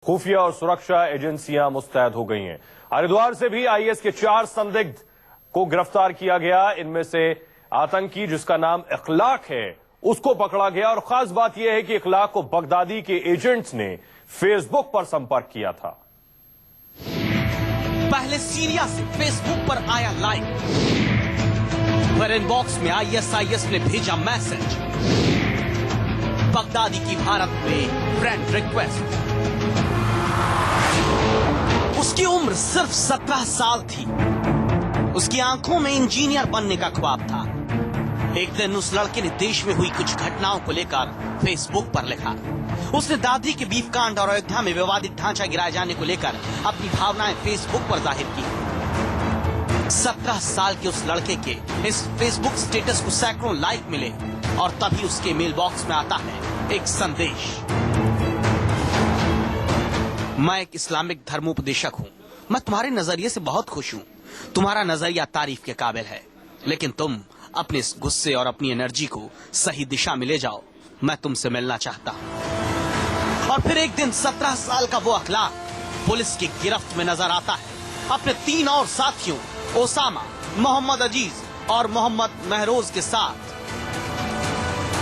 खुफिया और सुरक्षा एजेंसियां मुस्तैद हो गई हैं। हरिद्वार से भी आईएस के 4 संदिग्ध को गिरफ्तार किया गया। इनमें से आतंकी जिसका नाम इखलाक है उसको पकड़ा गया और खास बात यह है कि इखलाक को बगदादी के एजेंट्स ने फेसबुक पर संपर्क किया था। पहले सीरिया से फेसबुक पर आया लाइव, फिर इनबॉक्स में आईएसआईएस ने भेजा मैसेज, बगदादी की भारत में फ्रेंड रिक्वेस्ट। उसकी उम्र सिर्फ 17 साल थी। उसकी आंखों में इंजीनियर बनने का ख्वाब था। एक दिन उस लड़के ने देश में हुई कुछ घटनाओं को लेकर फेसबुक पर लिखा। उसने दादरी के बीफ कांड और अयोध्या में विवादित ढांचा गिराए जाने को लेकर अपनी भावनाएं फेसबुक पर जाहिर की। 17 साल के उस लड़के के इस फेसबुक स्टेटस को सैकड़ों लाइक मिले और तभी उसके मेल बॉक्स में आता है एक संदेश। मैं एक इस्लामिक धर्मोपदेशक हूँ। मैं तुम्हारे नजरिए से बहुत खुश हूँ। तुम्हारा नजरिया तारीफ के काबिल है, लेकिन तुम अपने इस गुस्से और अपनी एनर्जी को सही दिशा में ले जाओ। मैं तुमसे मिलना चाहता हूँ। और फिर एक दिन 17 साल का वो अखलाक पुलिस की गिरफ्त में नजर आता है, अपने 3 और साथियों ओसामा, मोहम्मद अजीज और मोहम्मद महरोज के साथ।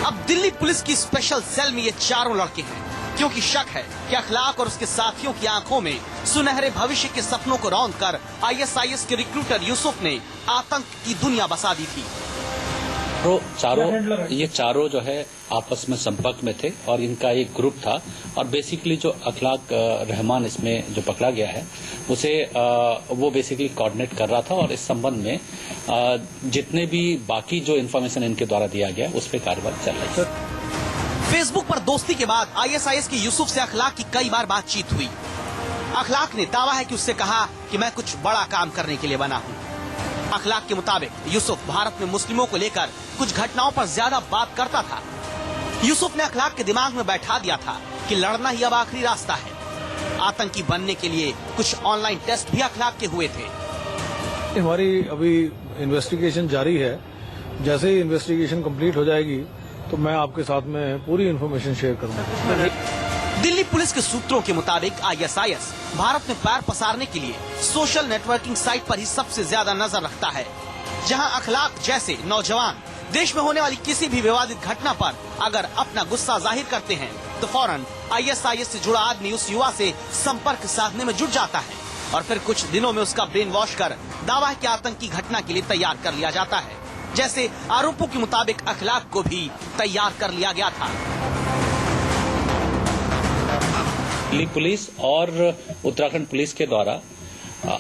अब दिल्ली पुलिस की स्पेशल सेल में ये चारों लड़के हैं, क्योंकि शक है कि अखलाक और उसके साथियों की आंखों में सुनहरे भविष्य के सपनों को रौंद कर आईएसआईएस के रिक्रूटर यूसुफ ने आतंक की दुनिया बसा दी थी। तो ये चारों जो है आपस में संपर्क में थे और इनका एक ग्रुप था। और बेसिकली जो अखलाक रहमान इसमें जो पकड़ा गया है उसे वो बेसिकली कोऑर्डिनेट कर रहा था और इस संबंध में जितने भी बाकी जो इन्फॉर्मेशन इनके द्वारा दिया गया उस पर कार्रवाई चल रही है। फेसबुक पर दोस्ती के बाद आईएसआईएस के यूसुफ से अखलाक की कई बार बातचीत हुई। अखलाक ने दावा है कि उससे कहा कि मैं कुछ बड़ा काम करने के लिए बना हूँ। अखलाक के मुताबिक यूसुफ भारत में मुस्लिमों को लेकर कुछ घटनाओं पर ज्यादा बात करता था। यूसुफ ने अखलाक के दिमाग में बैठा दिया था कि लड़ना ही अब आखिरी रास्ता है। आतंकी बनने के लिए कुछ ऑनलाइन टेस्ट भी अखलाक के हुए थे। हमारी अभी इन्वेस्टिगेशन जारी है। जैसे ही इन्वेस्टिगेशन कंप्लीट हो जाएगी तो मैं आपके साथ में पूरी इन्फॉर्मेशन शेयर करूंगा। दिल्ली पुलिस के सूत्रों के मुताबिक आईएसआईएस भारत में पैर पसारने के लिए सोशल नेटवर्किंग साइट पर ही सबसे ज्यादा नजर रखता है। जहां अखलाक जैसे नौजवान देश में होने वाली किसी भी विवादित घटना पर अगर अपना गुस्सा जाहिर करते हैं तो फौरन आईएसआईएस से जुड़ा आदमी उस युवा से संपर्क साधने में जुट जाता है और फिर कुछ दिनों में उसका ब्रेन वॉश कर दावा है कि आतंकी घटना के लिए तैयार कर लिया जाता है। जैसे आरोपों के मुताबिक अखलाक को भी तैयार कर लिया गया था। दिल्ली पुलिस और उत्तराखंड पुलिस के द्वारा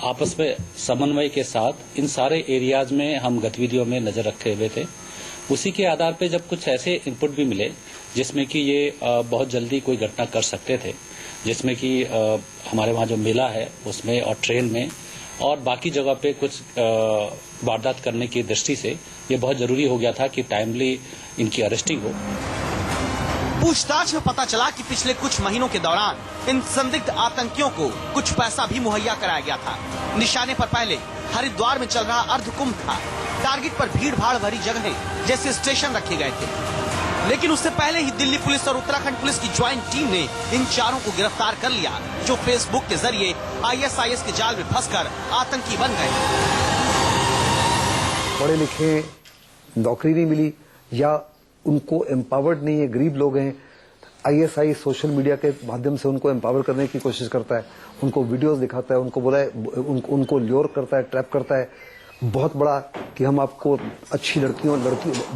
आपस में समन्वय के साथ इन सारे एरियाज में हम गतिविधियों में नजर रखे हुए थे। उसी के आधार पे जब कुछ ऐसे इनपुट भी मिले जिसमें कि ये बहुत जल्दी कोई घटना कर सकते थे, जिसमें कि हमारे वहाँ जो मेला है उसमें और ट्रेन में और बाकी जगह पे कुछ वारदात करने की दृष्टि से ये बहुत जरूरी हो गया था कि टाइमली इनकी अरेस्टिंग हो। पूछताछ में पता चला कि पिछले कुछ महीनों के दौरान इन संदिग्ध आतंकियों को कुछ पैसा भी मुहैया कराया गया था। निशाने पर पहले हरिद्वार में चल रहा अर्धकुंभ था। टारगेट पर भीड़ भाड़ भरी जगहें जैसे स्टेशन रखे गए थे, लेकिन उससे पहले ही दिल्ली पुलिस और उत्तराखंड पुलिस की ज्वाइंट टीम ने इन चारों को गिरफ्तार कर लिया, जो फेसबुक के जरिए आईएसआईएस के जाल में फंसकर आतंकी बन गए। पढ़े लिखे, नौकरी नहीं मिली या उनको एम्पावर्ड नहीं है, गरीब लोग हैं। आईएसआई सोशल मीडिया के माध्यम से उनको एम्पावर करने की कोशिश करता है, उनको वीडियोस दिखाता है, उनको उनको ल्योर करता है, ट्रैप करता है बहुत बड़ा कि हम आपको अच्छी लड़की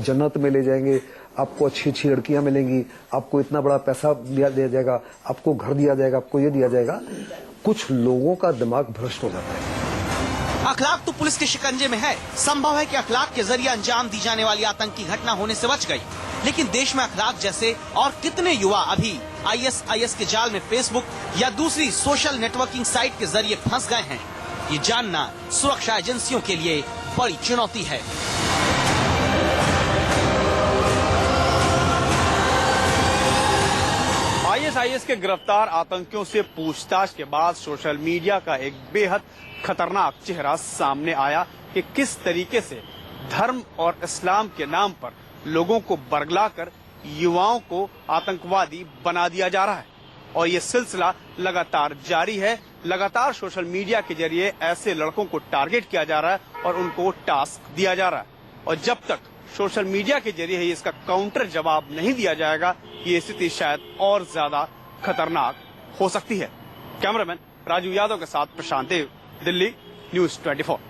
जन्नत में ले जाएंगे, आपको अच्छी अच्छी लड़कियां मिलेंगी, आपको इतना बड़ा पैसा दिया जाएगा, आपको घर दिया जाएगा, आपको ये दिया जाएगा। कुछ लोगों का दिमाग भ्रष्ट हो जाता है। अखलाक तो पुलिस के शिकंजे में है। संभव है कि अखलाक के जरिए अंजाम दी जाने वाली आतंकी घटना होने से बच गई, लेकिन देश में अखलाक जैसे और कितने युवा अभी आईएसआईएस के जाल में फेसबुक या दूसरी सोशल नेटवर्किंग साइट के जरिए फंस गए हैं, ये जानना सुरक्षा एजेंसियों के लिए बड़ी चुनौती है। आईएसआईएस के गिरफ्तार आतंकियों से पूछताछ के बाद सोशल मीडिया का एक बेहद खतरनाक चेहरा सामने आया कि किस तरीके से धर्म और इस्लाम के नाम पर लोगों को बरगलाकर युवाओं को आतंकवादी बना दिया जा रहा है और ये सिलसिला लगातार जारी है। लगातार सोशल मीडिया के जरिए ऐसे लड़कों को टारगेट किया जा रहा है और उनको टास्क दिया जा रहा है, और जब तक सोशल मीडिया के जरिए ही इसका काउंटर जवाब नहीं दिया जाएगा, ये स्थिति शायद और ज्यादा खतरनाक हो सकती है। कैमरामैन राजू यादव के साथ प्रशांत देव, दिल्ली, न्यूज़ 24।